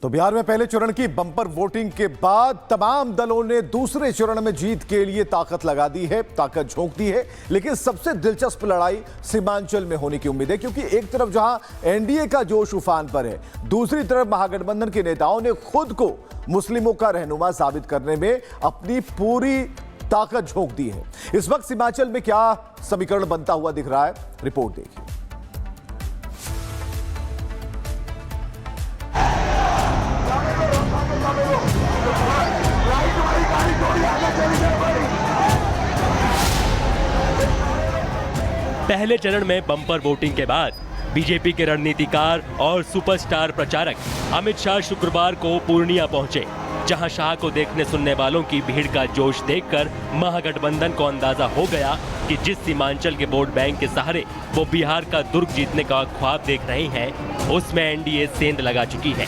तो बिहार में पहले चरण की बम्पर वोटिंग के बाद तमाम दलों ने दूसरे चरण में जीत के लिए ताकत लगा दी है, ताकत झोंक दी है। लेकिन सबसे दिलचस्प लड़ाई सीमांचल में होने की उम्मीद है, क्योंकि एक तरफ जहां एनडीए का जोश उफान पर है, दूसरी तरफ महागठबंधन के नेताओं ने खुद को मुस्लिमों का रहनुमा साबित करने में अपनी पूरी ताकत झोंक दी है। इस वक्त सीमांचल में क्या समीकरण बनता हुआ दिख रहा है, रिपोर्ट देखिए। पहले चरण में बम्पर वोटिंग के बाद बीजेपी के रणनीतिकार और सुपरस्टार प्रचारक अमित शाह शुक्रवार को पूर्णिया पहुंचे, जहां शाह को देखने सुनने वालों की भीड़ का जोश देखकर महागठबंधन को अंदाजा हो गया कि जिस सीमांचल के वोट बैंक के सहारे वो बिहार का दुर्ग जीतने का ख्वाब देख रहे हैं, उसमें एनडीए सेंध लगा चुकी है।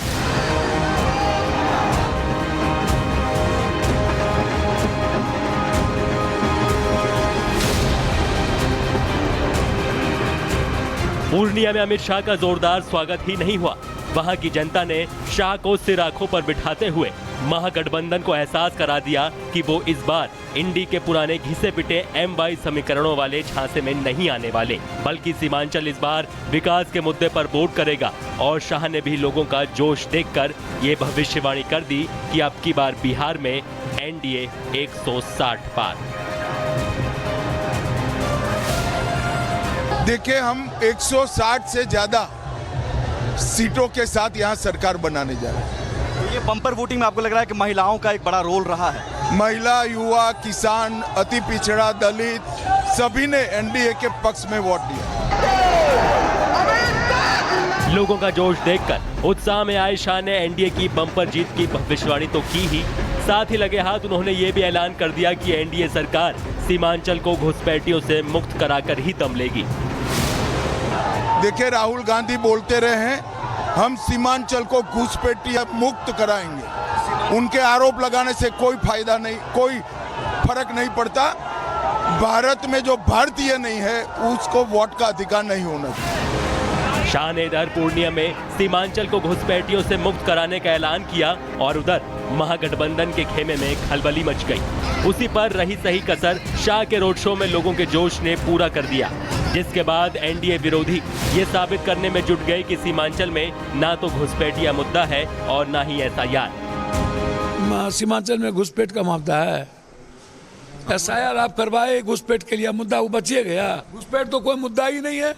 पूर्णिया में अमित शाह का जोरदार स्वागत ही नहीं हुआ। वहां की जनता ने शाह को सिर आंखों पर बिठाते हुए महागठबंधन को एहसास करा दिया कि वो इस बार इंडी के पुराने घिसे पिटे M22 समीकरणों वाले झांसे में नहीं आने वाले, बल्कि सीमांचल इस बार विकास के मुद्दे पर वोट करेगा। और शाह ने भी लोगों का जोश देखकर ये भविष्यवाणी कर दी कि अब की बार बिहार में एनडीए 160 पार। देखिए, हम 160 से ज्यादा सीटों के साथ यहाँ सरकार बनाने जा रहे हैं। तो ये बम्पर वोटिंग में आपको लग रहा है कि महिलाओं का एक बड़ा रोल रहा है? महिला, युवा, किसान, अति पिछड़ा, दलित सभी ने एनडीए के पक्ष में वोट दिया। लोगों का जोश देखकर उत्साह में आए शाह ने एनडीए की बम्पर जीत की भविष्यवाणी तो की ही, साथ ही लगे हाथ उन्होंने ये भी ऐलान कर दिया कि एनडीए सरकार सीमांचल को घुसपैठियों से मुक्त कराकर ही दम लेगी। देखिए, राहुल गांधी बोलते रहे हैं हम सीमांचल को घुसपैठिया मुक्त कराएंगे। उनके आरोप लगाने से कोई फायदा नहीं, कोई फर्क नहीं पड़ता। भारत में जो भारतीय नहीं है उसको वोट का अधिकार नहीं होना चाहिए। शाह ने इधर पूर्णिया में सीमांचल को घुसपैठियों से मुक्त कराने का ऐलान किया और उधर महागठबंधन के खेमे में खलबली मच गई। उसी पर रही सही कसर शाह के रोड शो में लोगों के जोश ने पूरा कर दिया, जिसके बाद एनडीए विरोधी ये साबित करने में जुट गए कि सीमांचल में ना तो घुसपैठिया मुद्दा है और ना ही एसआईआर। सीमांचल में घुसपैठ का मामला है, एसआईआर आप करवाए, घुसपैठ के लिए मुद्दा वो बचिए गया। घुसपैठ तो कोई मुद्दा ही नहीं है।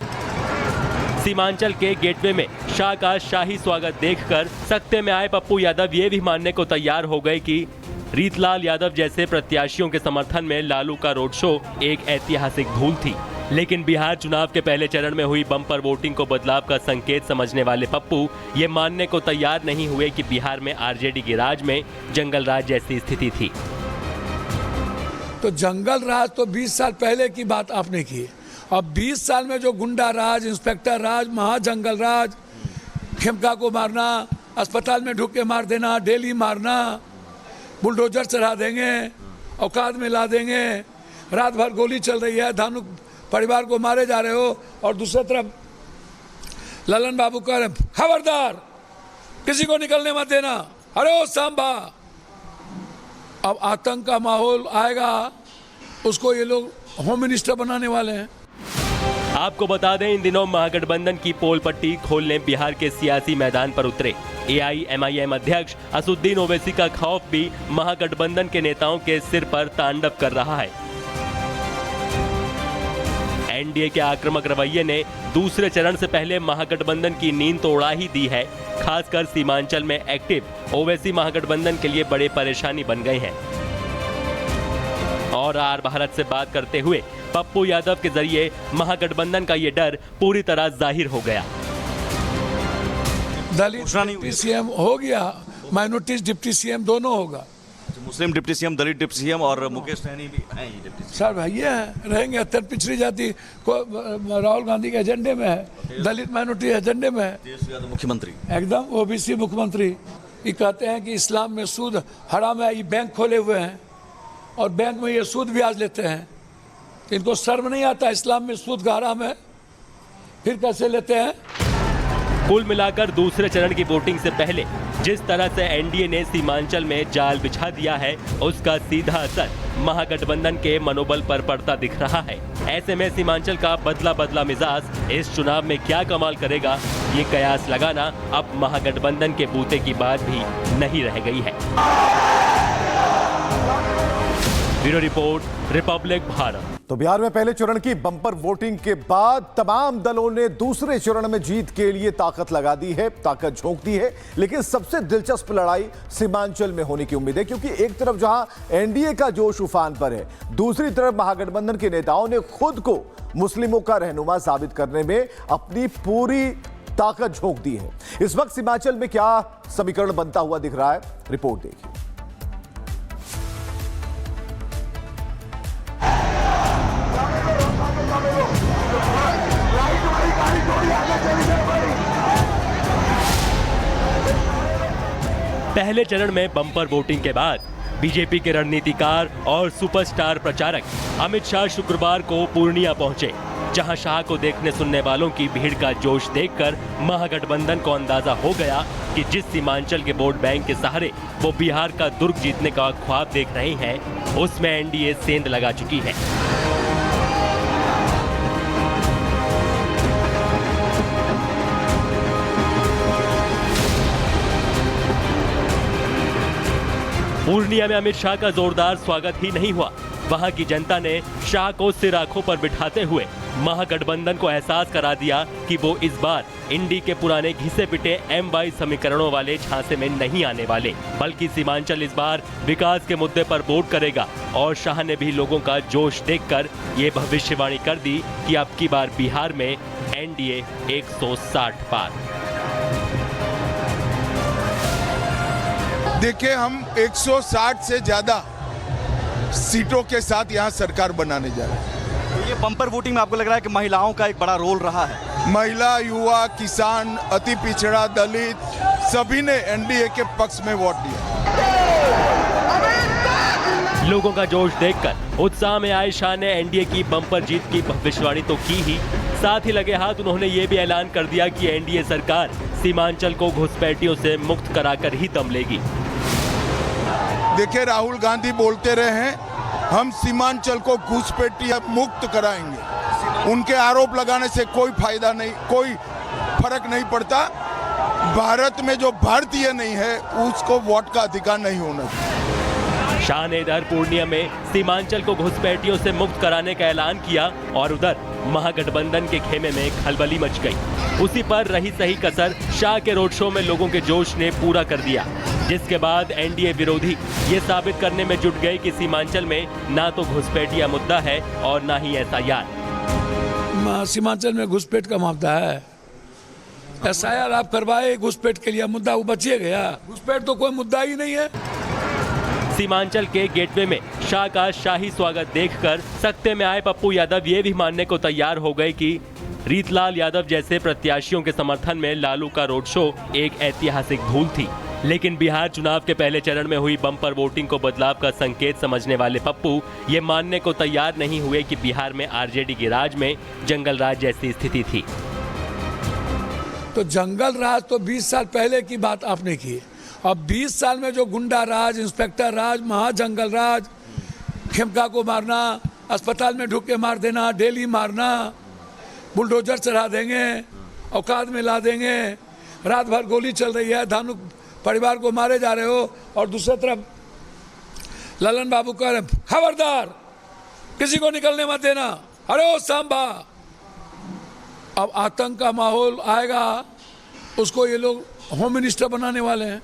सीमांचल के गेटवे में शाह का शाही स्वागत देखकर सत्ते में आए पप्पू यादव ये भी मानने को तैयार हो गए कि रीतलाल यादव जैसे प्रत्याशियों के समर्थन में लालू का रोड शो एक ऐतिहासिक भूल थी। लेकिन बिहार चुनाव के पहले चरण में हुई बम्पर वोटिंग को बदलाव का संकेत समझने वाले पप्पू ये मानने को तैयार नहीं हुए कि बिहार में आरजेडी के राज में जंगल राज जैसी स्थिति थी। तो जंगल राज तो 20 साल पहले की बात आपने की। अब 20 साल में जो गुंडा राज, इंस्पेक्टर राज, महाजंगल राज, खेमका को मारना, अस्पताल में ढुक के मार देना, डेली मारना, बुलडोजर चढ़ा देंगे, औकात में ला देंगे, रात भर गोली चल रही है, धानु परिवार को मारे जा रहे हो, और दूसरी तरफ ललन बाबू कह रहे खबरदार किसी को निकलने मत देना, अरे ओ सांबा। अब आतंक का माहौल आएगा, उसको ये लोग होम मिनिस्टर बनाने वाले हैं। आपको बता दें, इन दिनों महागठबंधन की पोल पट्टी खोलने बिहार के सियासी मैदान पर उतरे एआईएमआईएम अध्यक्ष असदुद्दीन ओवैसी का खौफ भी महागठबंधन के नेताओं के सिर पर तांडव कर रहा है। एनडीए के आक्रामक रवैये ने दूसरे चरण से पहले महागठबंधन की नींद तो उड़ा ही दी है। खासकर सीमांचल में एक्टिव ओवैसी महागठबंधन के लिए बड़े परेशानी बन गए हैं। और आर भारत से बात करते हुए पप्पू यादव के जरिए महागठबंधन का ये डर पूरी तरह जाहिर हो गया। दलित डिप्टी सीएम हो गया, माइनॉरिटी डिप्टी सीएम दोनों होगा। मुस्लिम डिप्टी सीएम, दलित डिप्टी सीएम और मुकेश सहनी भी हैं ये डिप्टी सीएम। सर भैया है, रहेंगे। अत्यंत पिछड़ी जाति को राहुल गांधी के एजेंडे में है, दलित माइनॉरिटी एजेंडे में है। मुख्यमंत्री एकदम ओबीसी मुख्यमंत्री। ये कहते हैं कि इस्लाम में सूद हराम है, ये बैंक खोले हुए हैं और बैंक में ये सूद ब्याज लेते हैं। इनको शर्म नहीं आता, इस्लाम में सूद का हराम है, फिर कैसे लेते हैं? कुल मिलाकर दूसरे चरण की वोटिंग से पहले जिस तरह से एनडीए ने सीमांचल में जाल बिछा दिया है, उसका सीधा असर महागठबंधन के मनोबल पर पड़ता दिख रहा है। ऐसे में सीमांचल का बदला मिजाज इस चुनाव में क्या कमाल करेगा, ये कयास लगाना अब महागठबंधन के बूते की बात भी नहीं रह गई है। Bureau report, Republic Bharat. तो बिहार में पहले चरण की बम्पर वोटिंग के बाद तमाम दलों ने दूसरे चरण में जीत के लिए ताकत लगा दी है, ताकत झोंक दी है। लेकिन सबसे दिलचस्प लड़ाई सीमांचल में होने की उम्मीद है, क्योंकि एक तरफ जहां एनडीए का जोश उफान पर है, दूसरी तरफ महागठबंधन के नेताओं ने खुद को मुस्लिमों का रहनुमा साबित करने में अपनी पूरी ताकत झोंक दी है। इस वक्त सीमांचल में क्या समीकरण बनता हुआ दिख रहा है, रिपोर्ट देखिए। पहले चरण में बम्पर वोटिंग के बाद बीजेपी के रणनीतिकार और सुपरस्टार प्रचारक अमित शाह शुक्रवार को पूर्णिया पहुंचे, जहां शाह को देखने सुनने वालों की भीड़ का जोश देखकर महागठबंधन को अंदाजा हो गया कि जिस सीमांचल के वोट बैंक के सहारे वो बिहार का दुर्ग जीतने का ख्वाब देख रहे हैं, उसमें एनडीए सेंध लगा चुकी है। पूर्णिया में अमित शाह का जोरदार स्वागत ही नहीं हुआ। वहां की जनता ने शाह को सिर आंखों पर बिठाते हुए महागठबंधन को एहसास करा दिया कि वो इस बार इंडी के पुराने घिसे पिटे MY समीकरणों वाले झांसे में नहीं आने वाले, बल्कि सीमांचल इस बार विकास के मुद्दे पर वोट करेगा। और शाह ने भी लोगों का जोश देखकर ये भविष्यवाणी कर दी कि अब की बार बिहार में एनडीए 160 पार। देखिए, हम 160 से ज्यादा सीटों के साथ यहाँ सरकार बनाने जा रहे हैं। तो ये बम्पर वोटिंग में आपको लग रहा है कि महिलाओं का एक बड़ा रोल रहा है? महिला, युवा, किसान, अति पिछड़ा, दलित सभी ने एनडीए के पक्ष में वोट दिया। लोगों का जोश देखकर उत्साह में आए शाह ने एनडीए की बम्पर जीत की भविष्यवाणी तो की ही, साथ ही लगे हाथ उन्होंने ये भी ऐलान कर दिया कि एनडीए सरकार सीमांचल को घुसपैठियों से मुक्त कराकर ही दम लेगी। देखिए, राहुल गांधी बोलते रहे हैं, हम सीमांचल को घुसपैठिया मुक्त कराएंगे। उनके आरोप लगाने से कोई फायदा नहीं, कोई फर्क नहीं पड़ता। भारत में जो भारतीय नहीं है उसको वोट का अधिकार नहीं होना चाहिए। शाह ने इधर पूर्णिया में सीमांचल को घुसपैठियों से मुक्त कराने का ऐलान किया और उधर महागठबंधन के खेमे में खलबली मच गई। उसी पर रही सही कसर शाह के रोड शो में लोगों के जोश ने पूरा कर दिया, जिसके बाद एनडीए विरोधी ये साबित करने में जुट गए कि सीमांचल में ना तो घुसपैठिया मुद्दा है और ना ही SIR। सीमांचल में घुसपैठ का मामला है, SIR आप करवाए, घुसपैठ के लिए मुद्दा वो बचिए गया। घुसपैठ तो कोई मुद्दा ही नहीं है। सीमांचल के गेटवे में शाह का शाही स्वागत देखकर सत्ते में आए पप्पू यादव ये भी मानने को तैयार हो गए कि रीतलाल यादव जैसे प्रत्याशियों के समर्थन में लालू का रोड शो एक ऐतिहासिक भूल थी। लेकिन बिहार चुनाव के पहले चरण में हुई बम्पर वोटिंग को बदलाव का संकेत समझने वाले पप्पू ये मानने को तैयार नहीं हुए कि बिहार में आरजेडी के राज में जंगल राज जैसी स्थिति थी। तो जंगल राज तो 20 साल पहले की बात आपने की। अब 20 साल में जो गुंडा राज, इंस्पेक्टर राज, महाजंगल राज, खेमका को मारना, अस्पताल में ढुक के मार देना, डेली मारना, बुलडोजर चढ़ा देंगे, औकात में ला देंगे, रात भर गोली चल रही है, धानुक परिवार को मारे जा रहे हो, और दूसरी तरफ ललन बाबू कह रहे खबरदार किसी को निकलने मत देना, अरे ओ सांबा। अब आतंक का माहौल आएगा, उसको ये लोग होम मिनिस्टर बनाने वाले हैं।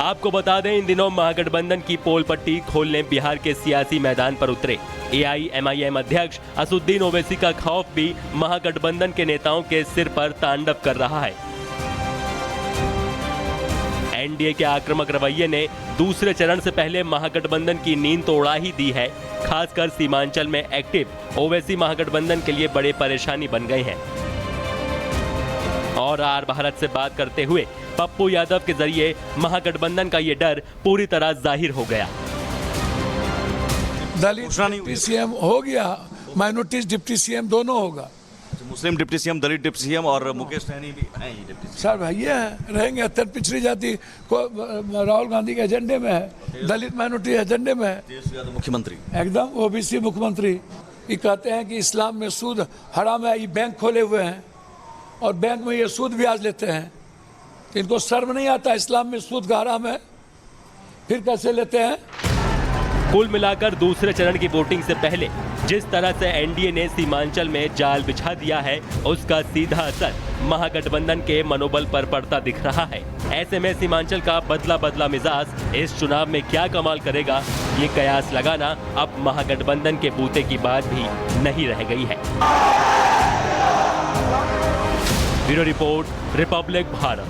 आपको बता दें, इन दिनों महागठबंधन की पोल पट्टी खोलने बिहार के सियासी मैदान पर उतरे AIMIM अध्यक्ष असुद्दीन ओवैसी का खौफ भी महागठबंधन के नेताओं के सिर पर तांडव कर रहा है। एनडीए के आक्रामक रवैये ने दूसरे चरण से पहले महागठबंधन की नींद तो उड़ा ही दी है। खासकर सीमांचल में एक्टिव ओवैसी महागठबंधन के लिए बड़े परेशानी बन गए हैं। और आर भारत से बात करते हुए पप्पू यादव के जरिए महागठबंधन का ये डर पूरी तरह जाहिर हो गया। दलित डिप्टी CM हो गया, माइनॉरिटीज डिप्टी CM दोनों होगा। मुस्लिम डिप्टी सीएम, दलित डिप्टी सीएम और मुकेश सहनी भी हैं ये डिप्टी सीएम। सर भैया हैं, रहेंगे। अत्यंत पिछड़ी जाति को राहुल गांधी के एजेंडे में है, दलित माइनॉरिटी एजेंडे में है, तेजस्वी यादव मुख्यमंत्री। एकदम ओबीसी मुख्यमंत्री। ये कहते हैं कि इस्लाम में सूद हराम है, ये बैंक खोले हुए हैं और बैंक में ये सूद ब्याज लेते हैं। इनको शर्म नहीं आता इस्लाम में सूद का हराम है, फिर कैसे लेते हैं? कुल मिलाकर दूसरे चरण की वोटिंग से पहले जिस तरह से एनडीए ने सीमांचल में जाल बिछा दिया है, उसका सीधा असर महागठबंधन के मनोबल पर पड़ता दिख रहा है। ऐसे में सीमांचल का बदला बदला मिजाज इस चुनाव में क्या कमाल करेगा, ये कयास लगाना अब महागठबंधन के बूते की बात भी नहीं रह गई है। Bureau report, Republic Bharat.